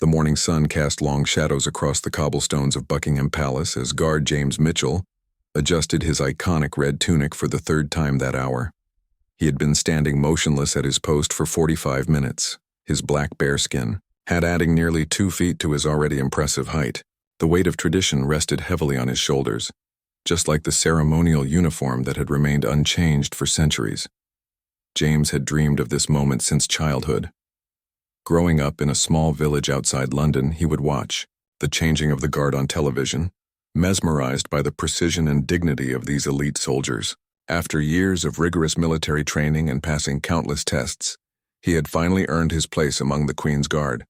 The morning sun cast long shadows across the cobblestones of Buckingham Palace as guard James Mitchell adjusted his iconic red tunic for the third time that hour. He had been standing motionless at his post for 45 minutes, his black bearskin hat adding nearly 2 feet to his already impressive height. The weight of tradition rested heavily on his shoulders, just like the ceremonial uniform that had remained unchanged for centuries. James had dreamed of this moment since childhood. Growing up in a small village outside London, he would watch the changing of the guard on television, mesmerized by the precision and dignity of these elite soldiers. After years of rigorous military training and passing countless tests, he had finally earned his place among the Queen's Guard.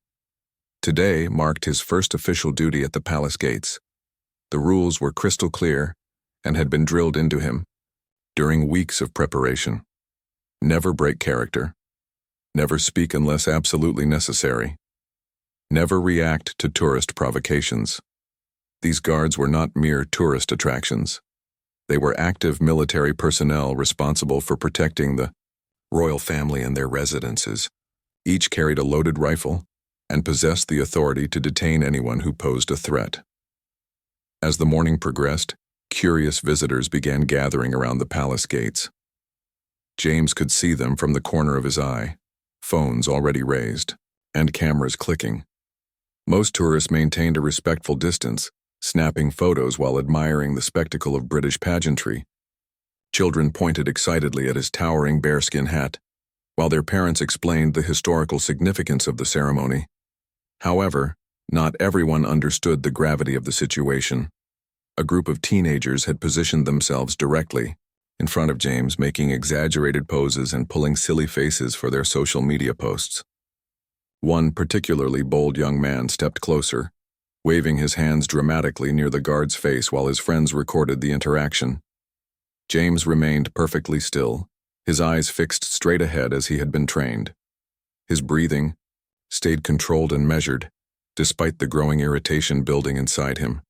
Today marked his first official duty at the palace gates. The rules were crystal clear and had been drilled into him during weeks of preparation. Never break character. Never speak unless absolutely necessary. Never react to tourist provocations. These guards were not mere tourist attractions. They were active military personnel responsible for protecting the royal family and their residences. Each carried a loaded rifle and possessed the authority to detain anyone who posed a threat. As the morning progressed, curious visitors began gathering around the palace gates. James could see them from the corner of his eye, phones already raised, and cameras clicking. Most tourists maintained a respectful distance, snapping photos while admiring the spectacle of British pageantry. Children pointed excitedly at his towering bearskin hat, while their parents explained the historical significance of the ceremony. However, not everyone understood the gravity of the situation. A group of teenagers had positioned themselves directly in front of James, making exaggerated poses and pulling silly faces for their social media posts. One particularly bold young man stepped closer, waving his hands dramatically near the guard's face while his friends recorded the interaction. James remained perfectly still, his eyes fixed straight ahead as he had been trained. His breathing stayed controlled and measured, despite the growing irritation building inside him.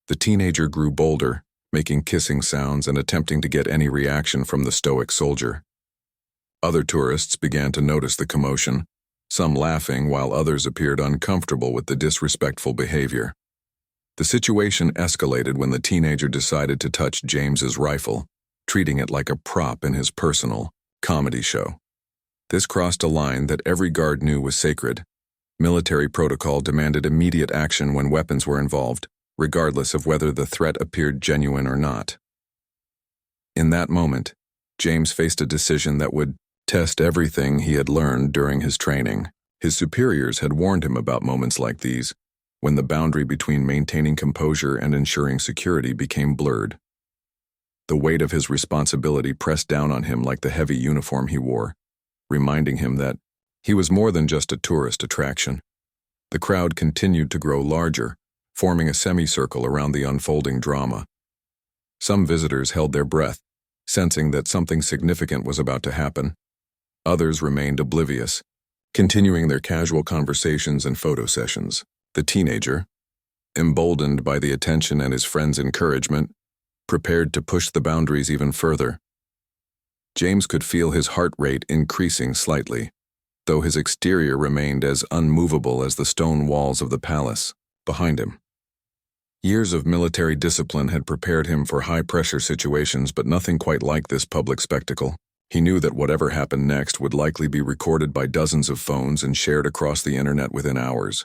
The teenager grew bolder, making kissing sounds and attempting to get any reaction from the stoic soldier. Other tourists began to notice the commotion, some laughing while others appeared uncomfortable with the disrespectful behavior. The situation escalated when the teenager decided to touch James's rifle, treating it like a prop in his personal comedy show. This crossed a line that every guard knew was sacred. Military protocol demanded immediate action when weapons were involved, regardless of whether the threat appeared genuine or not. In that moment, James faced a decision that would test everything he had learned during his training. His superiors had warned him about moments like these, when the boundary between maintaining composure and ensuring security became blurred. The weight of his responsibility pressed down on him like the heavy uniform he wore, reminding him that he was more than just a tourist attraction. The crowd continued to grow larger, forming a semicircle around the unfolding drama. Some visitors held their breath, sensing that something significant was about to happen. Others remained oblivious, continuing their casual conversations and photo sessions. The teenager, emboldened by the attention and his friends' encouragement, prepared to push the boundaries even further. James could feel his heart rate increasing slightly, though his exterior remained as unmovable as the stone walls of the palace behind him. Years of military discipline had prepared him for high-pressure situations, but nothing quite like this public spectacle. He knew that whatever happened next would likely be recorded by dozens of phones and shared across the internet within hours.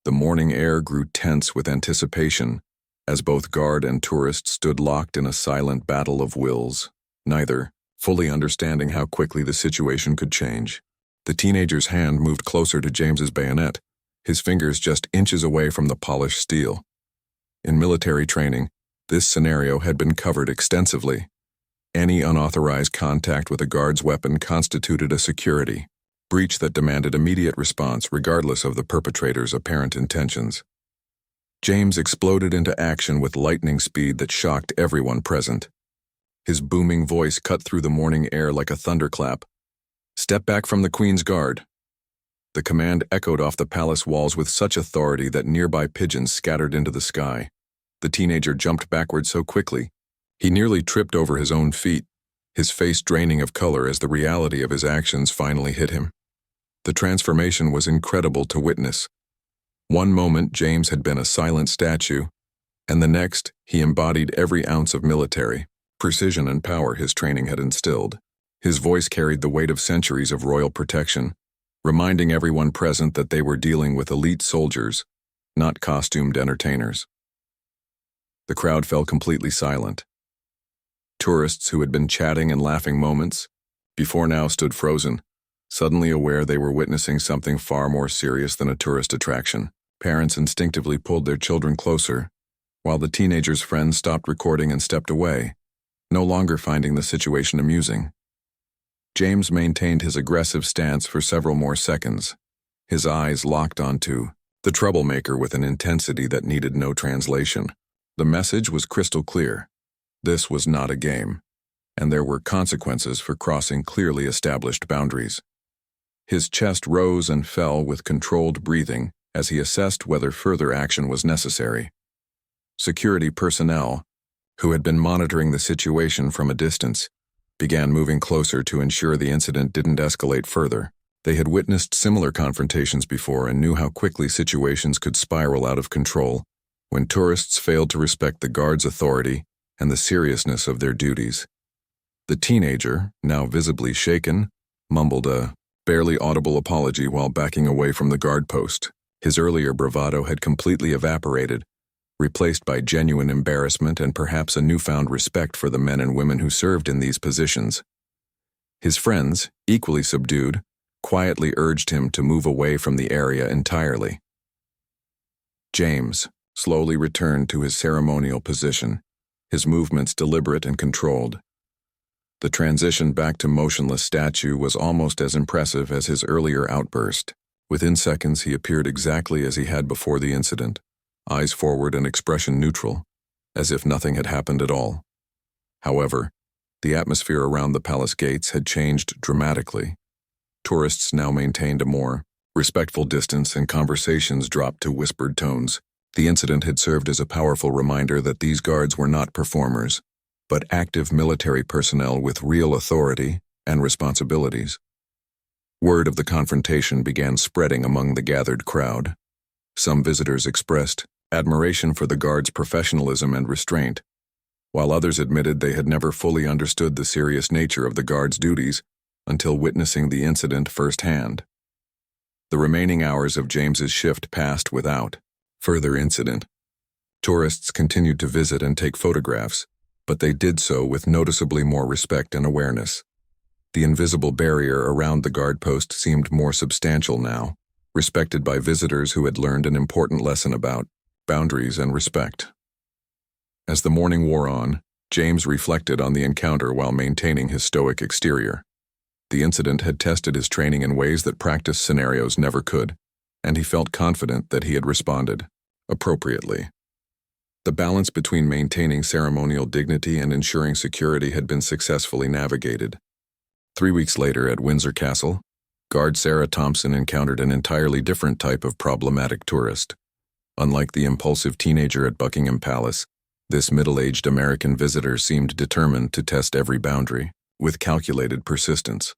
The morning air grew tense with anticipation, as both guard and tourists stood locked in a silent battle of wills, neither fully understanding how quickly the situation could change. The teenager's hand moved closer to James's bayonet, his fingers just inches away from the polished steel. In military training, this scenario had been covered extensively. Any unauthorized contact with a guard's weapon constituted a security breach that demanded immediate response regardless of the perpetrator's apparent intentions. James exploded into action with lightning speed that shocked everyone present. His booming voice cut through the morning air like a thunderclap. "Step back from the Queen's Guard." The command echoed off the palace walls with such authority that nearby pigeons scattered into the sky. The teenager jumped backward so quickly, he nearly tripped over his own feet, his face draining of color as the reality of his actions finally hit him. The transformation was incredible to witness. One moment, James had been a silent statue, and the next, he embodied every ounce of military precision and power his training had instilled. His voice carried the weight of centuries of royal protection, reminding everyone present that they were dealing with elite soldiers, not costumed entertainers. The crowd fell completely silent. Tourists who had been chatting and laughing moments before now stood frozen, suddenly aware they were witnessing something far more serious than a tourist attraction. Parents instinctively pulled their children closer, while the teenagers' friends stopped recording and stepped away, no longer finding the situation amusing. James maintained his aggressive stance for several more seconds, his eyes locked onto the troublemaker with an intensity that needed no translation. The message was crystal clear. This was not a game, and there were consequences for crossing clearly established boundaries. His chest rose and fell with controlled breathing as he assessed whether further action was necessary. Security personnel, who had been monitoring the situation from a distance, began moving closer to ensure the incident didn't escalate further. They had witnessed similar confrontations before and knew how quickly situations could spiral out of control when tourists failed to respect the guards' authority and the seriousness of their duties. The teenager, now visibly shaken, mumbled a barely audible apology while backing away from the guard post. His earlier bravado had completely evaporated, replaced by genuine embarrassment and perhaps a newfound respect for the men and women who served in these positions. His friends, equally subdued, quietly urged him to move away from the area entirely. James slowly returned to his ceremonial position, his movements deliberate and controlled. The transition back to motionless statue was almost as impressive as his earlier outburst. Within seconds, he appeared exactly as he had before the incident, eyes forward and expression neutral, as if nothing had happened at all. However, the atmosphere around the palace gates had changed dramatically. Tourists now maintained a more respectful distance and conversations dropped to whispered tones. The incident had served as a powerful reminder that these guards were not performers, but active military personnel with real authority and responsibilities. Word of the confrontation began spreading among the gathered crowd. Some visitors expressed admiration for the guards' professionalism and restraint, while others admitted they had never fully understood the serious nature of the guards' duties until witnessing the incident firsthand. The remaining hours of James's shift passed without further incident. Tourists continued to visit and take photographs, but they did so with noticeably more respect and awareness. The invisible barrier around the guard post seemed more substantial now, respected by visitors who had learned an important lesson about boundaries and respect. As the morning wore on, James reflected on the encounter while maintaining his stoic exterior. The incident had tested his training in ways that practice scenarios never could, and he felt confident that he had responded appropriately. The balance between maintaining ceremonial dignity and ensuring security had been successfully navigated. 3 weeks later at Windsor Castle, Guard Sarah Thompson encountered an entirely different type of problematic tourist. Unlike the impulsive teenager at Buckingham Palace, this middle-aged American visitor seemed determined to test every boundary, with calculated persistence.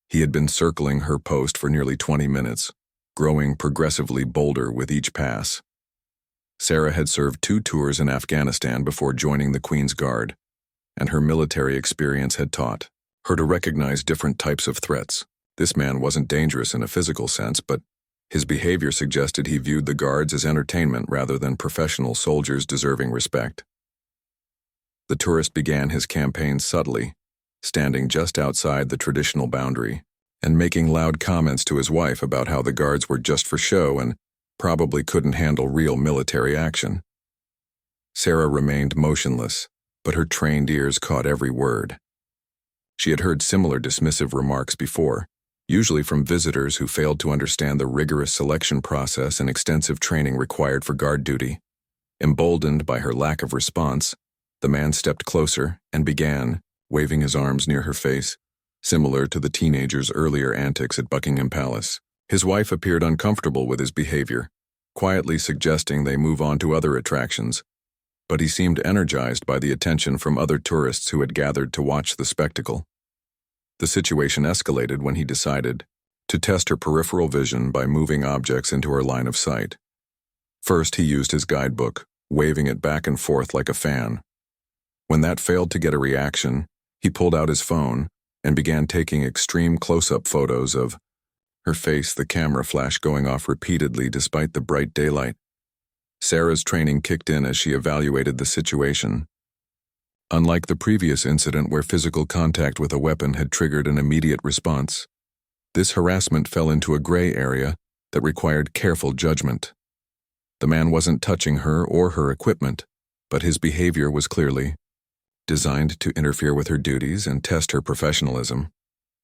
He had been circling her post for nearly 20 minutes, growing progressively bolder with each pass. Sarah had served 2 tours in Afghanistan before joining the Queen's Guard, and her military experience had taught her to recognize different types of threats. This man wasn't dangerous in a physical sense, but his behavior suggested he viewed the guards as entertainment rather than professional soldiers deserving respect. The tourist began his campaign subtly, standing just outside the traditional boundary, and making loud comments to his wife about how the guards were just for show and probably couldn't handle real military action. Sarah remained motionless, but her trained ears caught every word. She had heard similar dismissive remarks before, usually from visitors who failed to understand the rigorous selection process and extensive training required for guard duty. Emboldened by her lack of response, the man stepped closer and began, waving his arms near her face, similar to the teenager's earlier antics at Buckingham Palace. His wife appeared uncomfortable with his behavior, quietly suggesting they move on to other attractions, but he seemed energized by the attention from other tourists who had gathered to watch the spectacle. The situation escalated when he decided to test her peripheral vision by moving objects into her line of sight. First, he used his guidebook, waving it back and forth like a fan. When that failed to get a reaction, he pulled out his phone and began taking extreme close-up photos of her face, the camera flash going off repeatedly despite the bright daylight. Sarah's training kicked in as she evaluated the situation. Unlike the previous incident where physical contact with a weapon had triggered an immediate response, this harassment fell into a gray area that required careful judgment. The man wasn't touching her or her equipment, but his behavior was clearly designed to interfere with her duties and test her professionalism.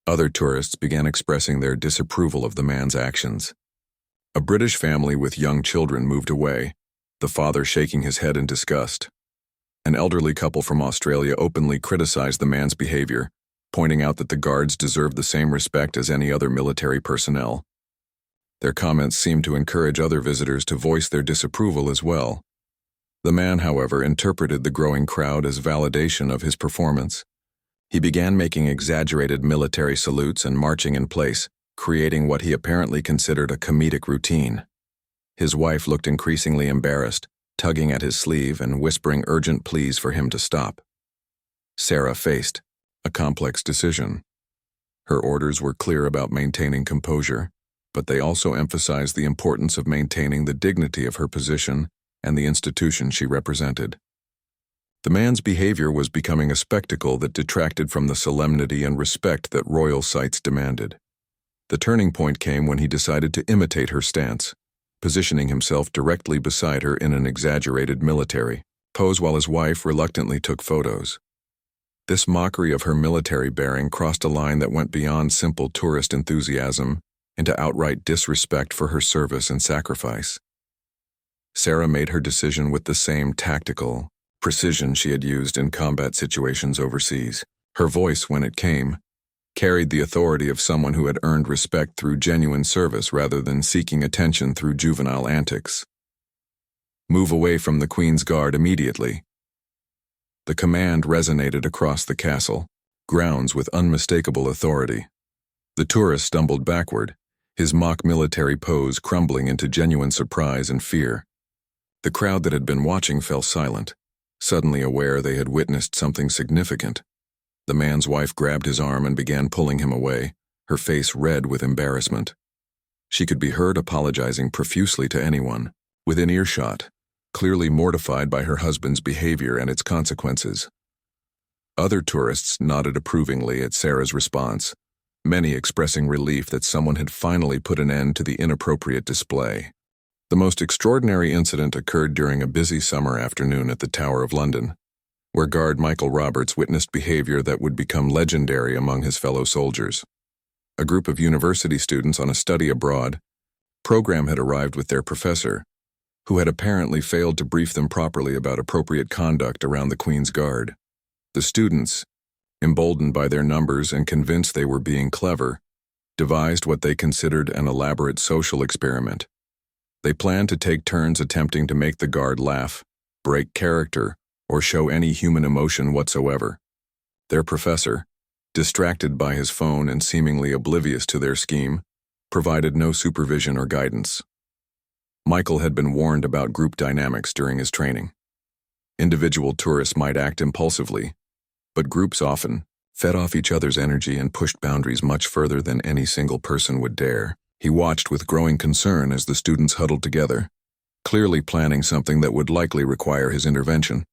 Other tourists began expressing their disapproval of the man's actions. A British family with young children moved away, the father shaking his head in disgust. An elderly couple from Australia openly criticized the man's behavior, pointing out that the guards deserved the same respect as any other military personnel. Their comments seemed to encourage other visitors to voice their disapproval as well. The man, however, interpreted the growing crowd as validation of his performance. He began making exaggerated military salutes and marching in place, creating what he apparently considered a comedic routine. His wife looked increasingly embarrassed, tugging at his sleeve and whispering urgent pleas for him to stop. Sarah faced a complex decision. Her orders were clear about maintaining composure, but they also emphasized the importance of maintaining the dignity of her position and the institution she represented. The man's behavior was becoming a spectacle that detracted from the solemnity and respect that royal sites demanded. The turning point came when he decided to imitate her stance, positioning himself directly beside her in an exaggerated military pose while his wife reluctantly took photos. This mockery of her military bearing crossed a line that went beyond simple tourist enthusiasm into outright disrespect for her service and sacrifice. Sarah made her decision with the same tactical precision she had used in combat situations overseas. Her voice, when it came, carried the authority of someone who had earned respect through genuine service rather than seeking attention through juvenile antics. Move away from the Queen's Guard immediately. The command resonated across the castle grounds with unmistakable authority. The tourist stumbled backward, his mock military pose crumbling into genuine surprise and fear. The crowd that had been watching fell silent, suddenly aware they had witnessed something significant. The man's wife grabbed his arm and began pulling him away, her face red with embarrassment. She could be heard apologizing profusely to anyone within earshot, clearly mortified by her husband's behavior and its consequences. Other tourists nodded approvingly at Sarah's response, many expressing relief that someone had finally put an end to the inappropriate display. The most extraordinary incident occurred during a busy summer afternoon at the Tower of London, where guard Michael Roberts witnessed behavior that would become legendary among his fellow soldiers. A group of university students on a study abroad program had arrived with their professor, who had apparently failed to brief them properly about appropriate conduct around the Queen's Guard. The students, emboldened by their numbers and convinced they were being clever, devised what they considered an elaborate social experiment. They planned to take turns attempting to make the guard laugh, break character, or show any human emotion whatsoever. Their professor, distracted by his phone and seemingly oblivious to their scheme, provided no supervision or guidance. Michael had been warned about group dynamics during his training. Individual tourists might act impulsively, but groups often fed off each other's energy and pushed boundaries much further than any single person would dare. He watched with growing concern as the students huddled together, clearly planning something that would likely require his intervention.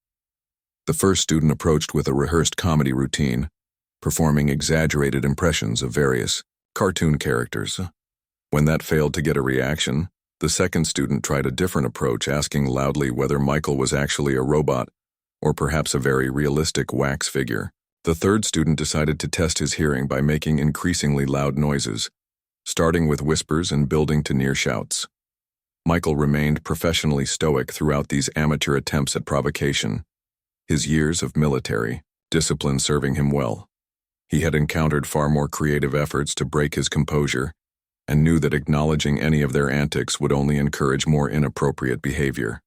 The first student approached with a rehearsed comedy routine, performing exaggerated impressions of various cartoon characters. When that failed to get a reaction, the second student tried a different approach, asking loudly whether Michael was actually a robot or perhaps a very realistic wax figure. The third student decided to test his hearing by making increasingly loud noises, starting with whispers and building to near shouts. Michael remained professionally stoic throughout these amateur attempts at provocation, his years of military discipline serving him well. He had encountered far more creative efforts to break his composure and knew that acknowledging any of their antics would only encourage more inappropriate behavior.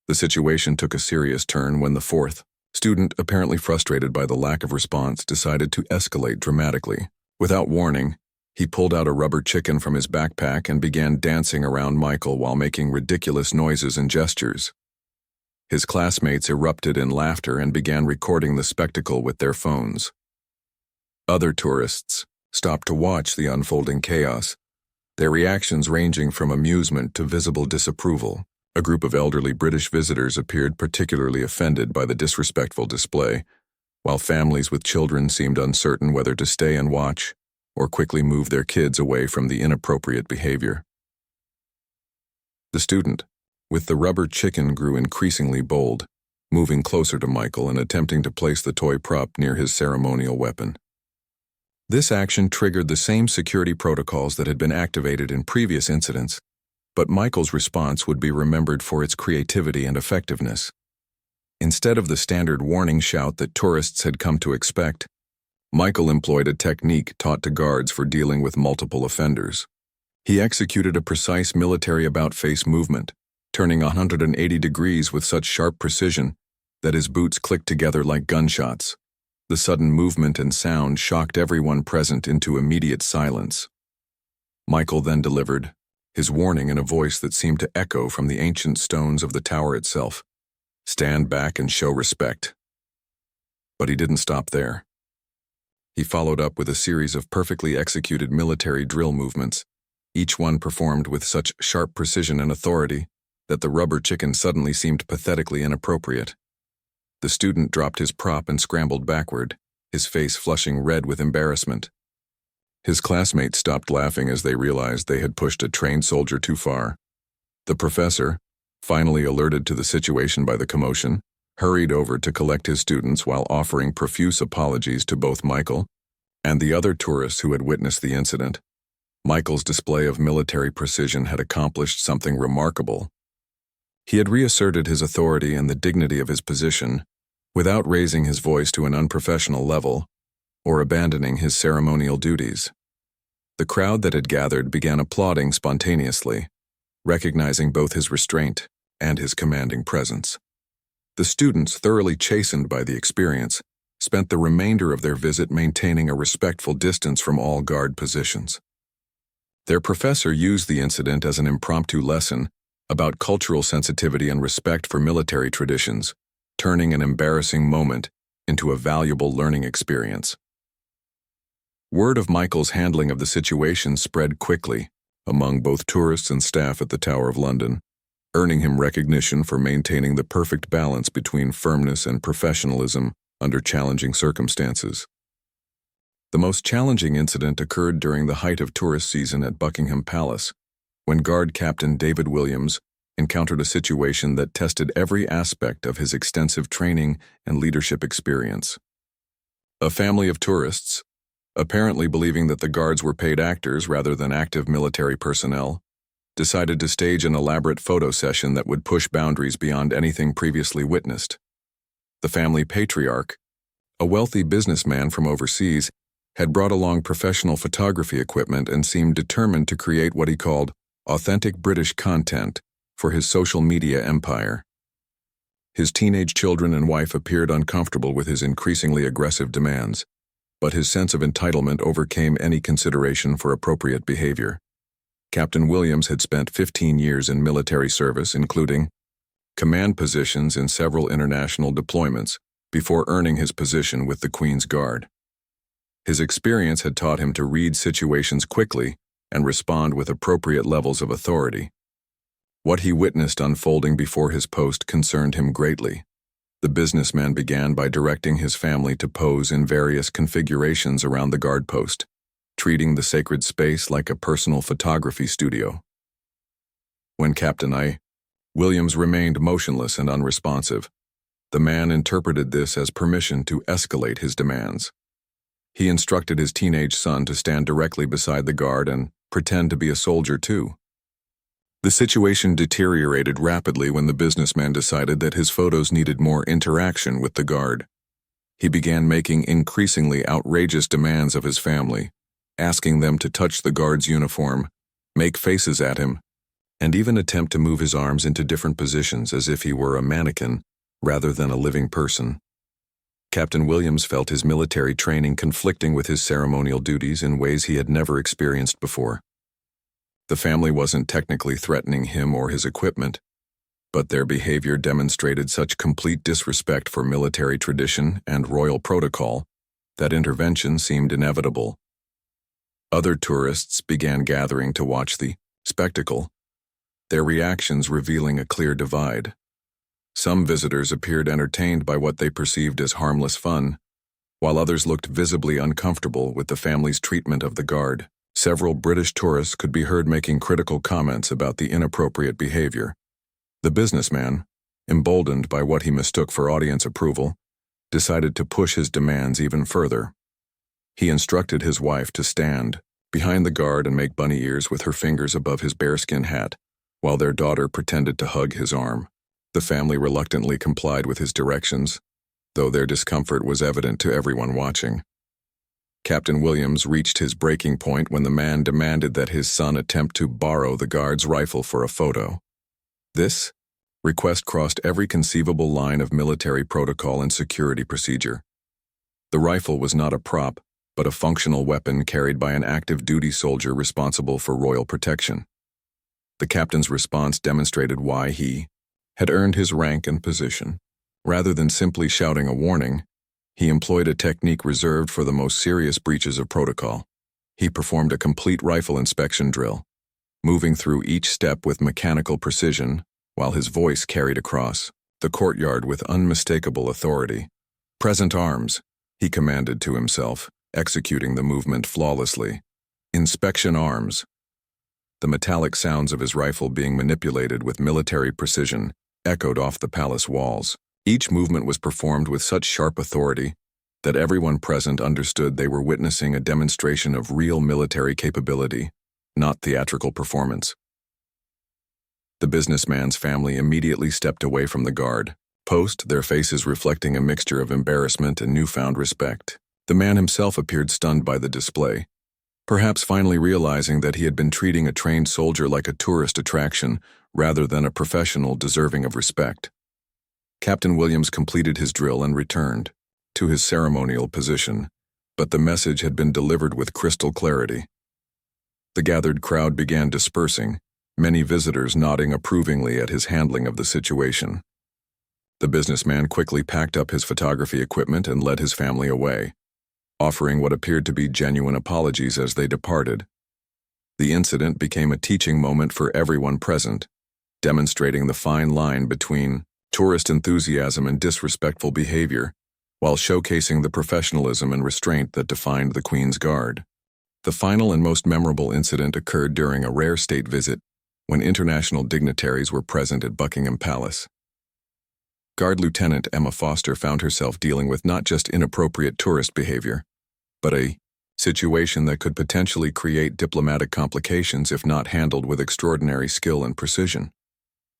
The situation took a serious turn when the fourth student, apparently frustrated by the lack of response, decided to escalate dramatically. Without warning, He pulled out a rubber chicken from his backpack and began dancing around Michael while making ridiculous noises and gestures. His classmates erupted in laughter and began recording the spectacle with their phones. Other tourists stopped to watch the unfolding chaos, their reactions ranging from amusement to visible disapproval. A group of elderly British visitors appeared particularly offended by the disrespectful display, while families with children seemed uncertain whether to stay and watch or quickly move their kids away from the inappropriate behavior. The student, with the rubber chicken, grew increasingly bold, moving closer to Michael and attempting to place the toy prop near his ceremonial weapon. This action triggered the same security protocols that had been activated in previous incidents, but Michael's response would be remembered for its creativity and effectiveness. Instead of the standard warning shout that tourists had come to expect, Michael employed a technique taught to guards for dealing with multiple offenders. He executed a precise military about-face movement, turning 180 degrees with such sharp precision that his boots clicked together like gunshots. The sudden movement and sound shocked everyone present into immediate silence. Michael then delivered his warning in a voice that seemed to echo from the ancient stones of the tower itself. "Stand back and show respect." But he didn't stop there. He followed up with a series of perfectly executed military drill movements, each one performed with such sharp precision and authority that the rubber chicken suddenly seemed pathetically inappropriate. The student dropped his prop and scrambled backward, his face flushing red with embarrassment. His classmates stopped laughing as they realized they had pushed a trained soldier too far. The professor, finally alerted to the situation by the commotion, hurried over to collect his students while offering profuse apologies to both Michael and the other tourists who had witnessed the incident. Michael's display of military precision had accomplished something remarkable. He had reasserted his authority and the dignity of his position without raising his voice to an unprofessional level or abandoning his ceremonial duties. The crowd that had gathered began applauding spontaneously, recognizing both his restraint and his commanding presence. The students, thoroughly chastened by the experience, spent the remainder of their visit maintaining a respectful distance from all guard positions. Their professor used the incident as an impromptu lesson about cultural sensitivity and respect for military traditions, turning an embarrassing moment into a valuable learning experience. Word of Michael's handling of the situation spread quickly among both tourists and staff at the Tower of London, earning him recognition for maintaining the perfect balance between firmness and professionalism under challenging circumstances. The most challenging incident occurred during the height of tourist season at Buckingham Palace, when Guard Captain David Williams encountered a situation that tested every aspect of his extensive training and leadership experience. A family of tourists, apparently believing that the guards were paid actors rather than active military personnel, decided to stage an elaborate photo session that would push boundaries beyond anything previously witnessed. The family patriarch, a wealthy businessman from overseas, had brought along professional photography equipment and seemed determined to create what he called authentic British content for his social media empire. His teenage children and wife appeared uncomfortable with his increasingly aggressive demands, but his sense of entitlement overcame any consideration for appropriate behavior. Captain Williams had spent 15 years in military service, including command positions in several international deployments, before earning his position with the Queen's Guard. His experience had taught him to read situations quickly and respond with appropriate levels of authority. What he witnessed unfolding before his post concerned him greatly. The businessman began by directing his family to pose in various configurations around the guard post, treating the sacred space like a personal photography studio. When Captain Williams remained motionless and unresponsive, the man interpreted this as permission to escalate his demands. He instructed his teenage son to stand directly beside the guard and pretend to be a soldier too. The situation deteriorated rapidly when the businessman decided that his photos needed more interaction with the guard. He began making increasingly outrageous demands of his family, asking them to touch the guard's uniform, make faces at him, and even attempt to move his arms into different positions as if he were a mannequin rather than a living person. Captain Williams felt his military training conflicting with his ceremonial duties in ways he had never experienced before. The family wasn't technically threatening him or his equipment, but their behavior demonstrated such complete disrespect for military tradition and royal protocol that intervention seemed inevitable. Other tourists began gathering to watch the spectacle, their reactions revealing a clear divide. Some visitors appeared entertained by what they perceived as harmless fun, while others looked visibly uncomfortable with the family's treatment of the guard. Several British tourists could be heard making critical comments about the inappropriate behavior. The businessman, emboldened by what he mistook for audience approval, decided to push his demands even further. He instructed his wife to stand behind the guard and make bunny ears with her fingers above his bearskin hat, while their daughter pretended to hug his arm. The family reluctantly complied with his directions, though their discomfort was evident to everyone watching. Captain Williams reached his breaking point when the man demanded that his son attempt to borrow the guard's rifle for a photo. This request crossed every conceivable line of military protocol and security procedure. The rifle was not a prop, but a functional weapon carried by an active duty soldier responsible for royal protection. The captain's response demonstrated why he had earned his rank and position. Rather than simply shouting a warning, he employed a technique reserved for the most serious breaches of protocol. He performed a complete rifle inspection drill, moving through each step with mechanical precision, while his voice carried across the courtyard with unmistakable authority. "Present arms," he commanded to himself, executing the movement flawlessly. "Inspection arms." The metallic sounds of his rifle being manipulated with military precision echoed off the palace walls. Each movement was performed with such sharp authority that everyone present understood they were witnessing a demonstration of real military capability, not theatrical performance. The businessman's family immediately stepped away from the guard, their faces reflecting a mixture of embarrassment and newfound respect. The man himself appeared stunned by the display, perhaps finally realizing that he had been treating a trained soldier like a tourist attraction rather than a professional deserving of respect. Captain Williams completed his drill and returned to his ceremonial position, but the message had been delivered with crystal clarity. The gathered crowd began dispersing, many visitors nodding approvingly at his handling of the situation. The businessman quickly packed up his photography equipment and led his family away, offering what appeared to be genuine apologies as they departed. The incident became a teaching moment for everyone present, demonstrating the fine line between tourist enthusiasm and disrespectful behavior, while showcasing the professionalism and restraint that defined the Queen's Guard. The final and most memorable incident occurred during a rare state visit when international dignitaries were present at Buckingham Palace. Guard Lieutenant Emma Foster found herself dealing with not just inappropriate tourist behavior, but a situation that could potentially create diplomatic complications if not handled with extraordinary skill and precision.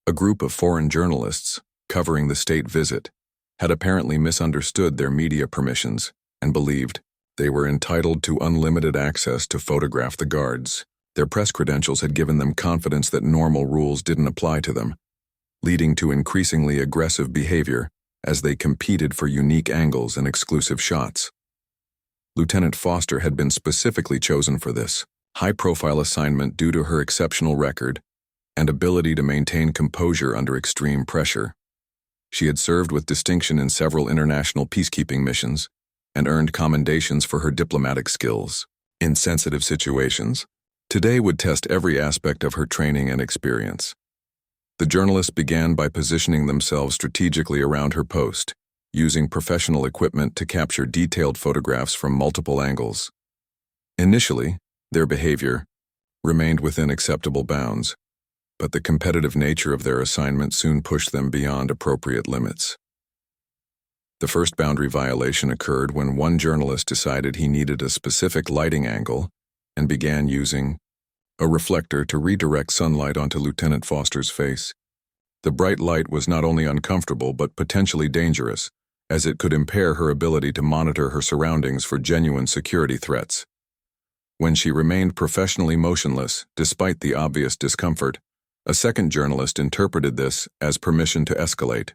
A group of foreign journalists, covering the state visit, had apparently misunderstood their media permissions and believed they were entitled to unlimited access to photograph the guards. Their press credentials had given them confidence that normal rules didn't apply to them, leading to increasingly aggressive behavior as they competed for unique angles and exclusive shots. Lieutenant Foster had been specifically chosen for this high-profile assignment due to her exceptional record and ability to maintain composure under extreme pressure. She had served with distinction in several international peacekeeping missions and earned commendations for her diplomatic skills. In sensitive situations, today would test every aspect of her training and experience. The journalists began by positioning themselves strategically around her post, using professional equipment to capture detailed photographs from multiple angles. Initially, their behavior remained within acceptable bounds, but the competitive nature of their assignment soon pushed them beyond appropriate limits. The first boundary violation occurred when one journalist decided he needed a specific lighting angle and began using a reflector to redirect sunlight onto Lieutenant Foster's face. The bright light was not only uncomfortable but potentially dangerous, as it could impair her ability to monitor her surroundings for genuine security threats. When she remained professionally motionless, despite the obvious discomfort, a second journalist interpreted this as permission to escalate.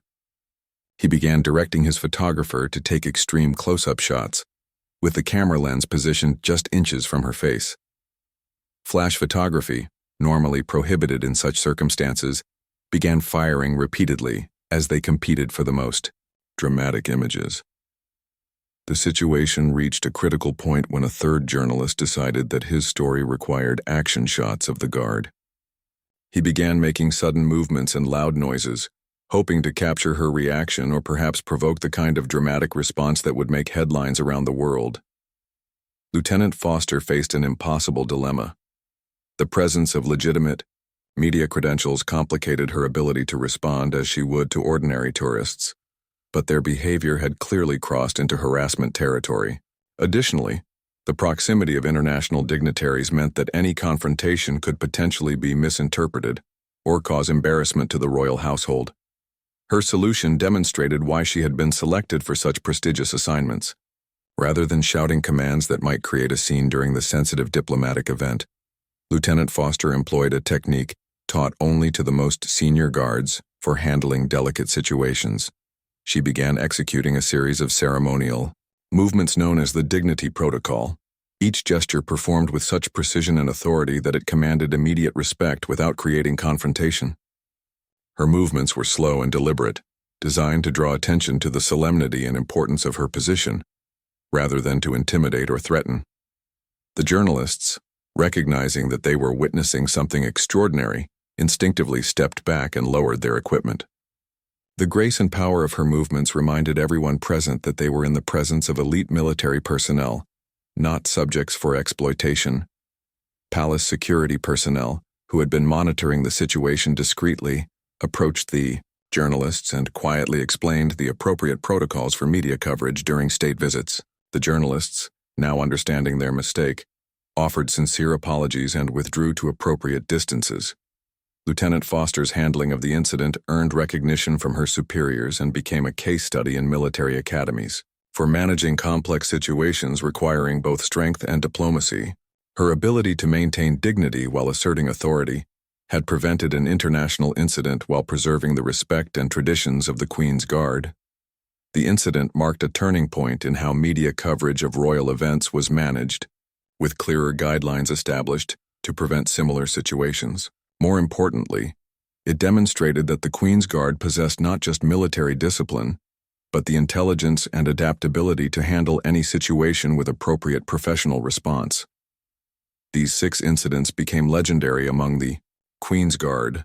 He began directing his photographer to take extreme close-up shots, with the camera lens positioned just inches from her face. Flash photography, normally prohibited in such circumstances, began firing repeatedly as they competed for the most dramatic images. The situation reached a critical point when a third journalist decided that his story required action shots of the guard. He began making sudden movements and loud noises, hoping to capture her reaction or perhaps provoke the kind of dramatic response that would make headlines around the world. Lieutenant Foster faced an impossible dilemma. The presence of legitimate media credentials complicated her ability to respond as she would to ordinary tourists, but their behavior had clearly crossed into harassment territory. Additionally, the proximity of international dignitaries meant that any confrontation could potentially be misinterpreted or cause embarrassment to the royal household. Her solution demonstrated why she had been selected for such prestigious assignments. Rather than shouting commands that might create a scene during the sensitive diplomatic event, Lieutenant Foster employed a technique taught only to the most senior guards for handling delicate situations. She began executing a series of ceremonial movements known as the dignity protocol, each gesture performed with such precision and authority that it commanded immediate respect without creating confrontation. Her movements were slow and deliberate, designed to draw attention to the solemnity and importance of her position, rather than to intimidate or threaten. The journalists, recognizing that they were witnessing something extraordinary, instinctively stepped back and lowered their equipment. The grace and power of her movements reminded everyone present that they were in the presence of elite military personnel, not subjects for exploitation. Palace security personnel, who had been monitoring the situation discreetly, approached the journalists and quietly explained the appropriate protocols for media coverage during state visits. The journalists, now understanding their mistake, offered sincere apologies and withdrew to appropriate distances. Lieutenant Foster's handling of the incident earned recognition from her superiors and became a case study in military academies. For managing complex situations requiring both strength and diplomacy, her ability to maintain dignity while asserting authority had prevented an international incident while preserving the respect and traditions of the Queen's Guard. The incident marked a turning point in how media coverage of royal events was managed, with clearer guidelines established to prevent similar situations. More importantly, it demonstrated that the Queen's Guard possessed not just military discipline, but the intelligence and adaptability to handle any situation with appropriate professional response. These 6 incidents became legendary among the Queen's Guard,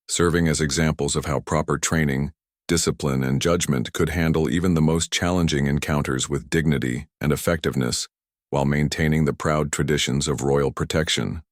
serving as examples of how proper training, discipline, and judgment could handle even the most challenging encounters with dignity and effectiveness while maintaining the proud traditions of royal protection.